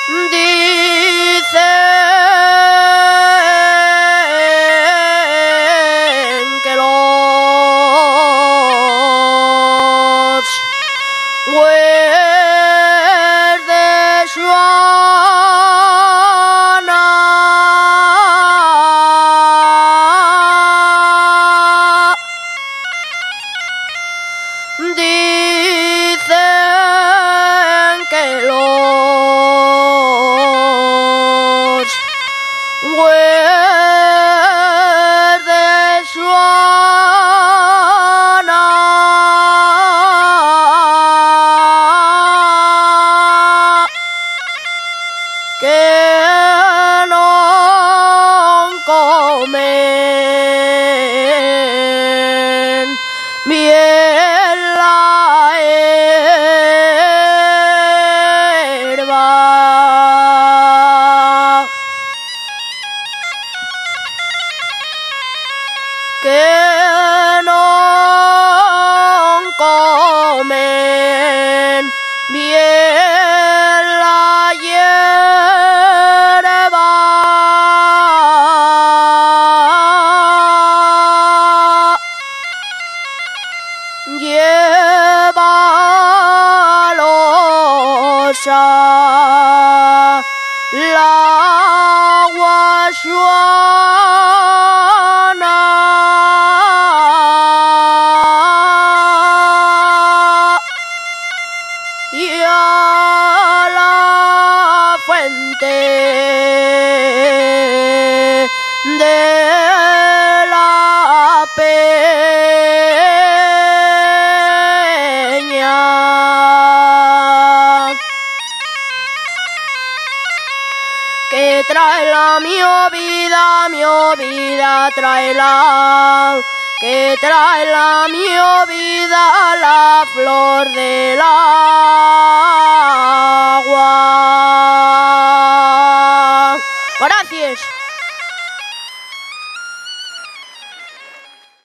Dicen que los verdes Joana dicen que los verdes Joana que no comen bien la hierba. Que no comen bien la hierba. Llévalos a la Joana y a la fuente de la peña que trae la mi vida trae la que trae la mi vida la flor de la